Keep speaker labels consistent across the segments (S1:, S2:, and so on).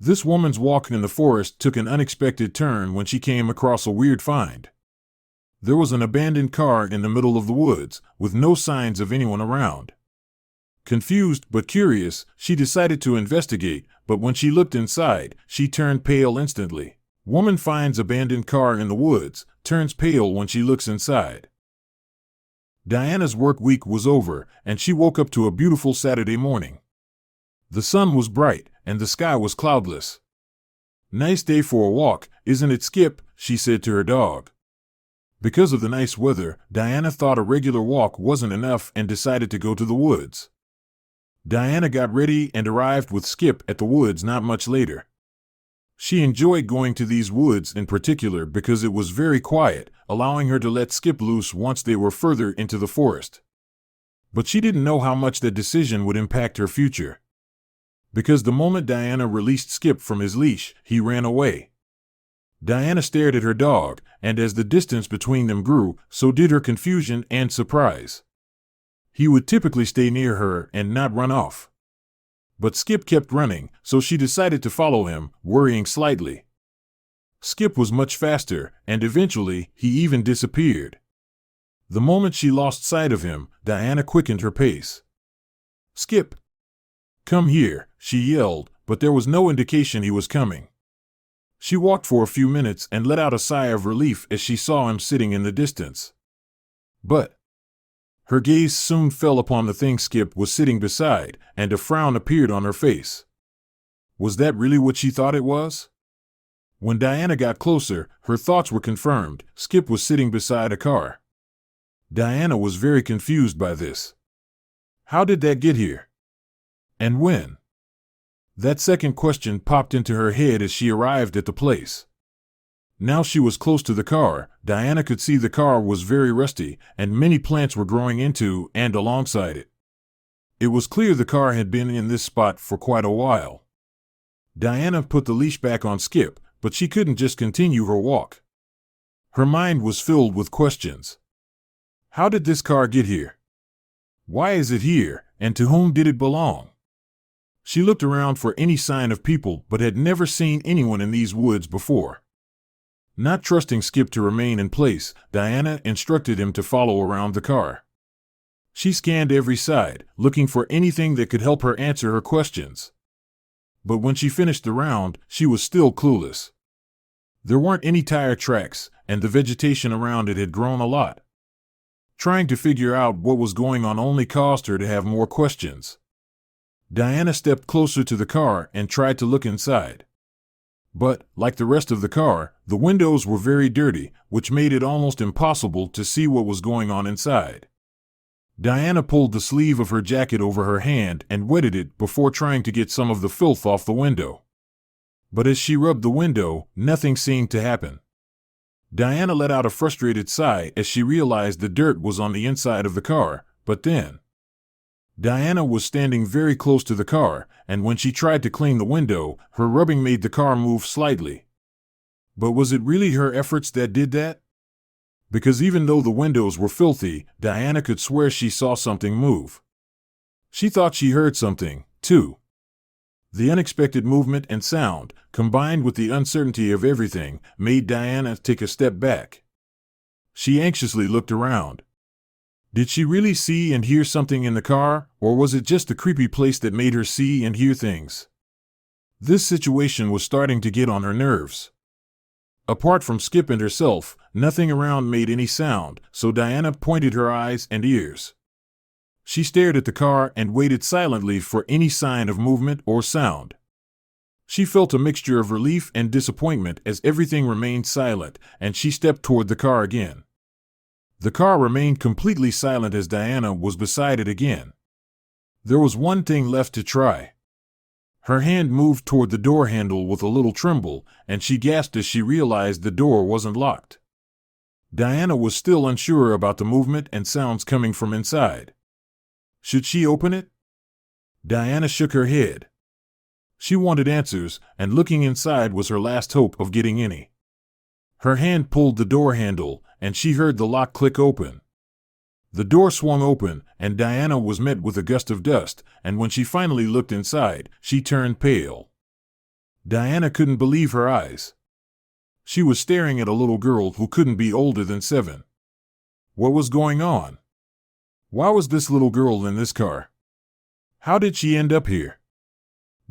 S1: This woman's walk in the forest took an unexpected turn when she came across a weird find. There was an abandoned car in the middle of the woods, with no signs of anyone around. Confused but curious, she decided to investigate, but when she looked inside, she turned pale instantly. Woman finds abandoned car in the woods, turns pale when she looks inside. Diana's work week was over, and she woke up to a beautiful Saturday morning. The sun was bright, and the sky was cloudless. "Nice day for a walk, isn't it, Skip?" she said to her dog. Because of the nice weather, Diana thought a regular walk wasn't enough and decided to go to the woods. Diana got ready and arrived with Skip at the woods not much later. She enjoyed going to these woods in particular because it was very quiet, allowing her to let Skip loose once they were further into the forest. But she didn't know how much that decision would impact her future. Because the moment Diana released Skip from his leash, he ran away. Diana stared at her dog, and as the distance between them grew, so did her confusion and surprise. He would typically stay near her and not run off. But Skip kept running, so she decided to follow him, worrying slightly. Skip was much faster, and eventually, he even disappeared. The moment she lost sight of him, Diana quickened her pace. "Skip! Come here," she yelled, but there was no indication he was coming. She walked for a few minutes and let out a sigh of relief as she saw him sitting in the distance. But her gaze soon fell upon the thing Skip was sitting beside, and a frown appeared on her face. Was that really what she thought it was? When Diana got closer, her thoughts were confirmed. Skip was sitting beside a car. Diana was very confused by this. How did that get here? And when? That second question popped into her head as she arrived at the place. Now she was close to the car. Diana could see the car was very rusty, and many plants were growing into and alongside it. It was clear the car had been in this spot for quite a while. Diana put the leash back on Skip, but she couldn't just continue her walk. Her mind was filled with questions. How did this car get here? Why is it here, and to whom did it belong? She looked around for any sign of people but had never seen anyone in these woods before. Not trusting Skip to remain in place, Diana instructed him to follow around the car. She scanned every side, looking for anything that could help her answer her questions. But when she finished the round, she was still clueless. There weren't any tire tracks, and the vegetation around it had grown a lot. Trying to figure out what was going on only caused her to have more questions. Diana stepped closer to the car and tried to look inside. But, like the rest of the car, the windows were very dirty, which made it almost impossible to see what was going on inside. Diana pulled the sleeve of her jacket over her hand and wetted it before trying to get some of the filth off the window. But as she rubbed the window, nothing seemed to happen. Diana let out a frustrated sigh as she realized the dirt was on the inside of the car, but then Diana was standing very close to the car, and when she tried to clean the window, her rubbing made the car move slightly. But was it really her efforts that did that? Because even though the windows were filthy, Diana could swear she saw something move. She thought she heard something, too. The unexpected movement and sound, combined with the uncertainty of everything, made Diana take a step back. She anxiously looked around. Did she really see and hear something in the car, or was it just the creepy place that made her see and hear things? This situation was starting to get on her nerves. Apart from Skip and herself, nothing around made any sound, so Diana pointed her eyes and ears. She stared at the car and waited silently for any sign of movement or sound. She felt a mixture of relief and disappointment as everything remained silent, and she stepped toward the car again. The car remained completely silent as Diana was beside it again. There was one thing left to try. Her hand moved toward the door handle with a little tremble, and she gasped as she realized the door wasn't locked. Diana was still unsure about the movement and sounds coming from inside. Should she open it? Diana shook her head. She wanted answers, and looking inside was her last hope of getting any. Her hand pulled the door handle, and she heard the lock click open. The door swung open, and Diana was met with a gust of dust, and when she finally looked inside, she turned pale. Diana couldn't believe her eyes. She was staring at a little girl who couldn't be older than 7. What was going on? Why was this little girl in this car? How did she end up here?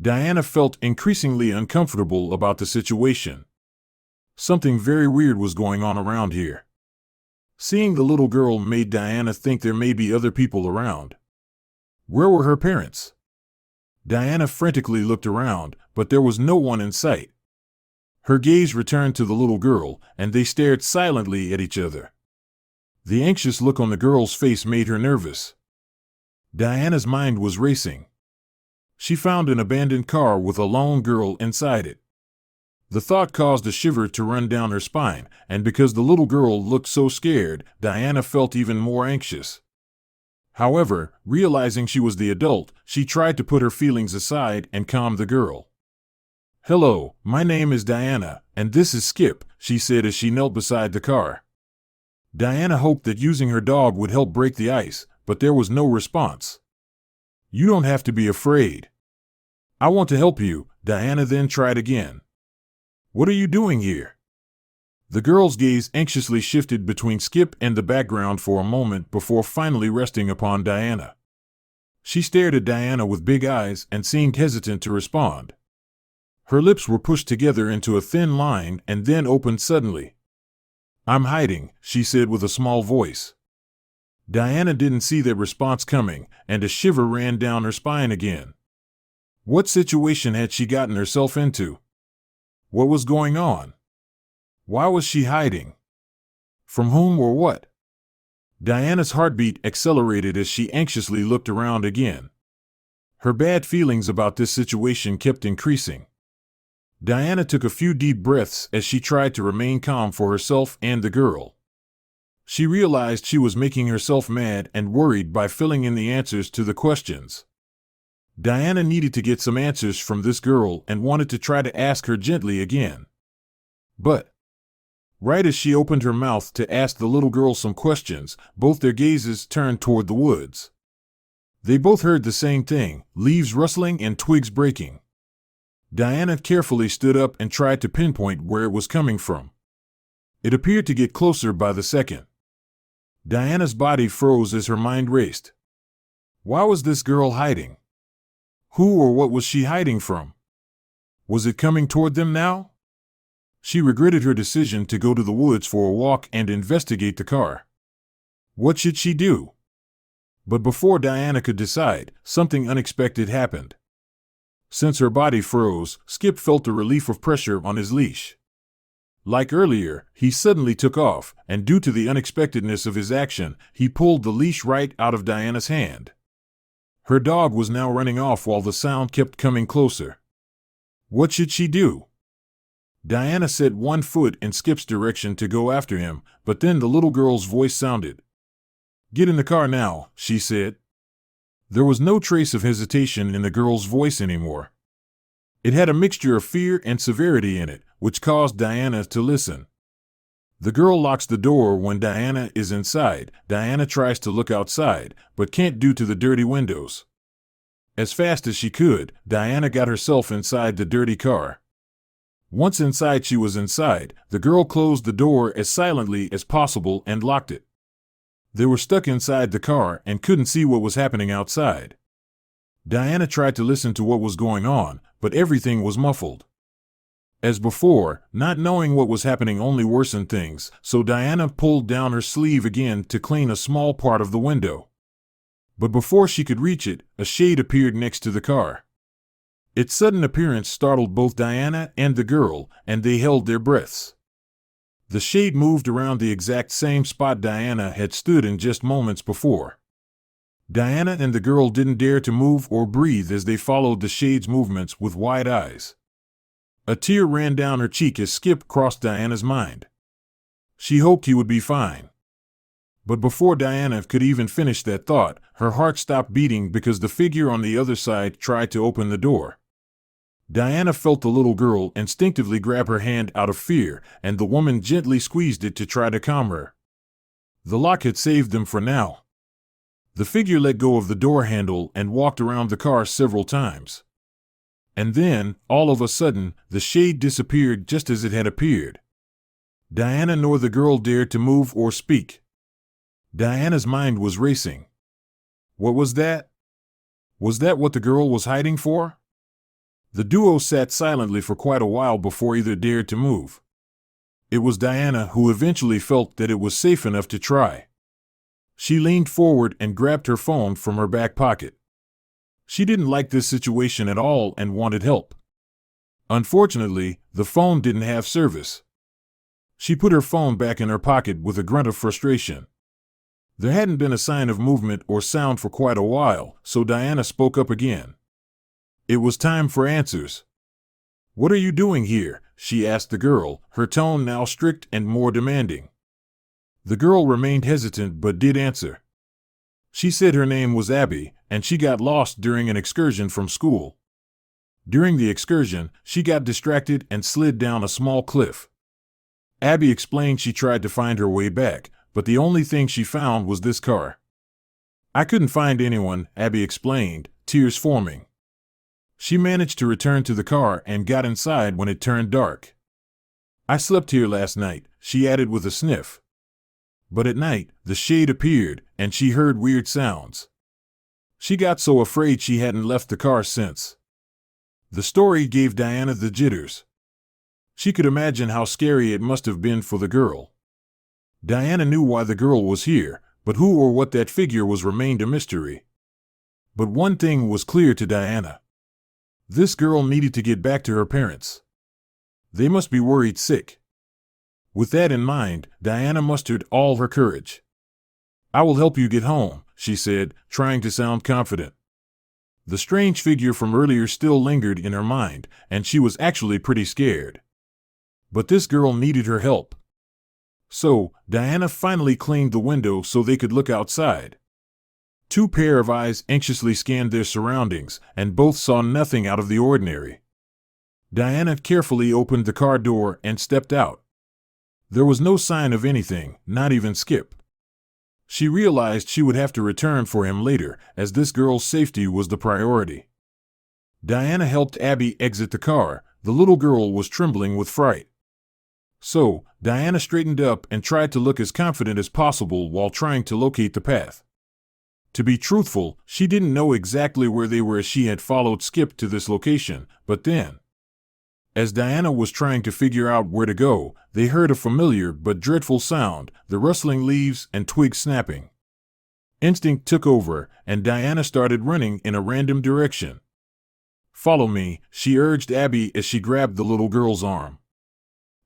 S1: Diana felt increasingly uncomfortable about the situation. Something very weird was going on around here. Seeing the little girl made Diana think there may be other people around. Where were her parents? Diana frantically looked around, but there was no one in sight. Her gaze returned to the little girl, and they stared silently at each other. The anxious look on the girl's face made her nervous. Diana's mind was racing. She found an abandoned car with a lone girl inside it. The thought caused a shiver to run down her spine, and because the little girl looked so scared, Diana felt even more anxious. However, realizing she was the adult, she tried to put her feelings aside and calm the girl. "Hello, my name is Diana, and this is Skip," she said as she knelt beside the car. Diana hoped that using her dog would help break the ice, but there was no response. "You don't have to be afraid. I want to help you," Diana then tried again. "What are you doing here?" The girl's gaze anxiously shifted between Skip and the background for a moment before finally resting upon Diana. She stared at Diana with big eyes and seemed hesitant to respond. Her lips were pushed together into a thin line and then opened suddenly. "I'm hiding," she said with a small voice. Diana didn't see that response coming, and a shiver ran down her spine again. What situation had she gotten herself into? What was going on? Why was she hiding? From whom or what? Diana's heartbeat accelerated as she anxiously looked around again. Her bad feelings about this situation kept increasing. Diana took a few deep breaths as she tried to remain calm for herself and the girl. She realized she was making herself mad and worried by filling in the answers to the questions. Diana needed to get some answers from this girl and wanted to try to ask her gently again. But right as she opened her mouth to ask the little girl some questions, both their gazes turned toward the woods. They both heard the same thing, leaves rustling and twigs breaking. Diana carefully stood up and tried to pinpoint where it was coming from. It appeared to get closer by the second. Diana's body froze as her mind raced. Why was this girl hiding? Who or what was she hiding from? Was it coming toward them now? She regretted her decision to go to the woods for a walk and investigate the car. What should she do? But before Diana could decide, something unexpected happened. Since her body froze, Skip felt a relief of pressure on his leash. Like earlier, he suddenly took off, and due to the unexpectedness of his action, he pulled the leash right out of Diana's hand. Her dog was now running off while the sound kept coming closer. What should she do? Diana set one foot in Skip's direction to go after him, but then the little girl's voice sounded. "Get in the car now," she said. There was no trace of hesitation in the girl's voice anymore. It had a mixture of fear and severity in it, which caused Diana to listen. The girl locks the door when Diana is inside. Diana tries to look outside, but can't due to the dirty windows. As fast as she could, Diana got herself inside the dirty car. Once inside, she was inside. The girl closed the door as silently as possible and locked it. They were stuck inside the car and couldn't see what was happening outside. Diana tried to listen to what was going on, but everything was muffled. As before, not knowing what was happening only worsened things, so Diana pulled down her sleeve again to clean a small part of the window. But before she could reach it, a shade appeared next to the car. Its sudden appearance startled both Diana and the girl, and they held their breaths. The shade moved around the exact same spot Diana had stood in just moments before. Diana and the girl didn't dare to move or breathe as they followed the shade's movements with wide eyes. A tear ran down her cheek as Skip crossed Diana's mind. She hoped he would be fine. But before Diana could even finish that thought, her heart stopped beating because the figure on the other side tried to open the door. Diana felt the little girl instinctively grab her hand out of fear, and the woman gently squeezed it to try to calm her. The lock had saved them for now. The figure let go of the door handle and walked around the car several times. And then, all of a sudden, the shade disappeared just as it had appeared. Diana nor the girl dared to move or speak. Diana's mind was racing. What was that? Was that what the girl was hiding for? The duo sat silently for quite a while before either dared to move. It was Diana who eventually felt that it was safe enough to try. She leaned forward and grabbed her phone from her back pocket. She didn't like this situation at all and wanted help. Unfortunately, the phone didn't have service. She put her phone back in her pocket with a grunt of frustration. There hadn't been a sign of movement or sound for quite a while, so Diana spoke up again. It was time for answers. "What are you doing here?" she asked the girl, her tone now strict and more demanding. The girl remained hesitant but did answer. She said her name was Abby, and she got lost during an excursion from school. During the excursion, she got distracted and slid down a small cliff. Abby explained she tried to find her way back, but the only thing she found was this car. "I couldn't find anyone," Abby explained, tears forming. She managed to return to the car and got inside when it turned dark. "I slept here last night," she added with a sniff. But at night, the shade appeared, and she heard weird sounds. She got so afraid she hadn't left the car since. The story gave Diana the jitters. She could imagine how scary it must have been for the girl. Diana knew why the girl was here, but who or what that figure was remained a mystery. But one thing was clear to Diana. This girl needed to get back to her parents. They must be worried sick. With that in mind, Diana mustered all her courage. "I will help you get home," she said, trying to sound confident. The strange figure from earlier still lingered in her mind, and she was actually pretty scared. But this girl needed her help. So, Diana finally cleaned the window so they could look outside. Two pair of eyes anxiously scanned their surroundings, and both saw nothing out of the ordinary. Diana carefully opened the car door and stepped out. There was no sign of anything, not even Skip. She realized she would have to return for him later, as this girl's safety was the priority. Diana helped Abby exit the car. The little girl was trembling with fright. So, Diana straightened up and tried to look as confident as possible while trying to locate the path. To be truthful, she didn't know exactly where they were as she had followed Skip to this location, but then, as Diana was trying to figure out where to go, they heard a familiar but dreadful sound, the rustling leaves and twigs snapping. Instinct took over, and Diana started running in a random direction. "Follow me," she urged Abby as she grabbed the little girl's arm.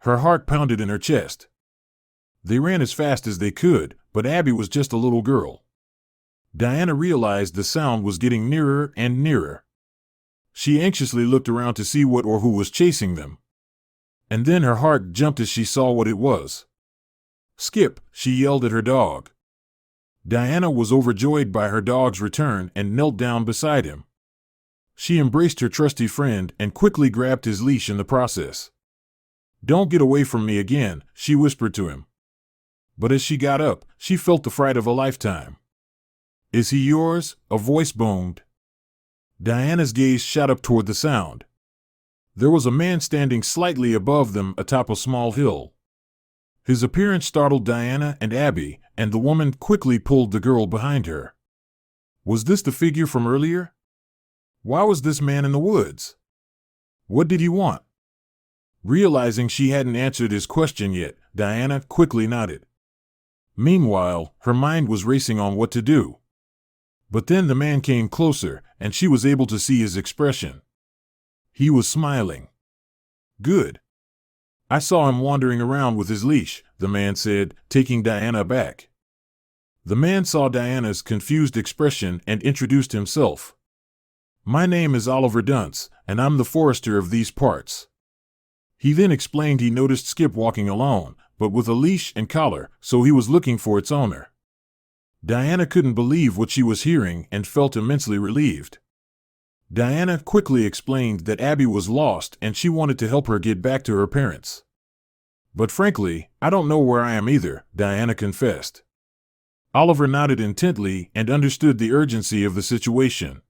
S1: Her heart pounded in her chest. They ran as fast as they could, but Abby was just a little girl. Diana realized the sound was getting nearer and nearer. She anxiously looked around to see what or who was chasing them. And then her heart jumped as she saw what it was. "Skip!" she yelled at her dog. Diana was overjoyed by her dog's return and knelt down beside him. She embraced her trusty friend and quickly grabbed his leash in the process. "Don't get away from me again," she whispered to him. But as she got up, she felt the fright of a lifetime. "Is he yours?" a voice boomed. Diana's gaze shot up toward the sound. There was a man standing slightly above them atop a small hill. His appearance startled Diana and Abby, and the woman quickly pulled the girl behind her. Was this the figure from earlier? Why was this man in the woods? What did he want? Realizing she hadn't answered his question yet, Diana quickly nodded. Meanwhile, her mind was racing on what to do. But then the man came closer, and she was able to see his expression. He was smiling. "Good. I saw him wandering around with his leash," the man said, taking Diana aback. The man saw Diana's confused expression and introduced himself. "My name is Oliver Dunce, and I'm the forester of these parts." He then explained he noticed Skip walking alone, but with a leash and collar, so he was looking for its owner. Diana couldn't believe what she was hearing and felt immensely relieved. Diana quickly explained that Abby was lost and she wanted to help her get back to her parents. "But frankly, I don't know where I am either," Diana confessed. Oliver nodded intently and understood the urgency of the situation.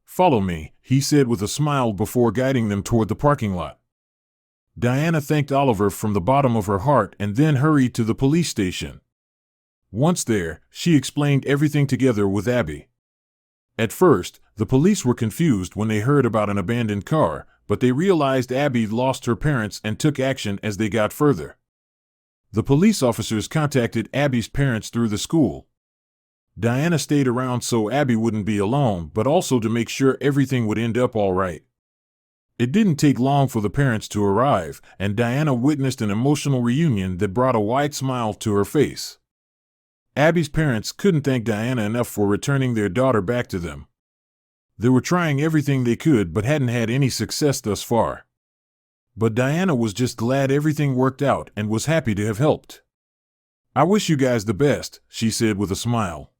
S1: "Follow me," he said with a smile before guiding them toward the parking lot. Diana thanked Oliver from the bottom of her heart and then hurried to the police station. Once there, she explained everything together with Abby. At first, the police were confused when they heard about an abandoned car, but they realized Abby lost her parents and took action as they got further. The police officers contacted Abby's parents through the school. Diana stayed around so Abby wouldn't be alone, but also to make sure everything would end up all right. It didn't take long for the parents to arrive, and Diana witnessed an emotional reunion that brought a wide smile to her face. Abby's parents couldn't thank Diana enough for returning their daughter back to them. They were trying everything they could but hadn't had any success thus far. But Diana was just glad everything worked out and was happy to have helped. "I wish you guys the best," she said with a smile.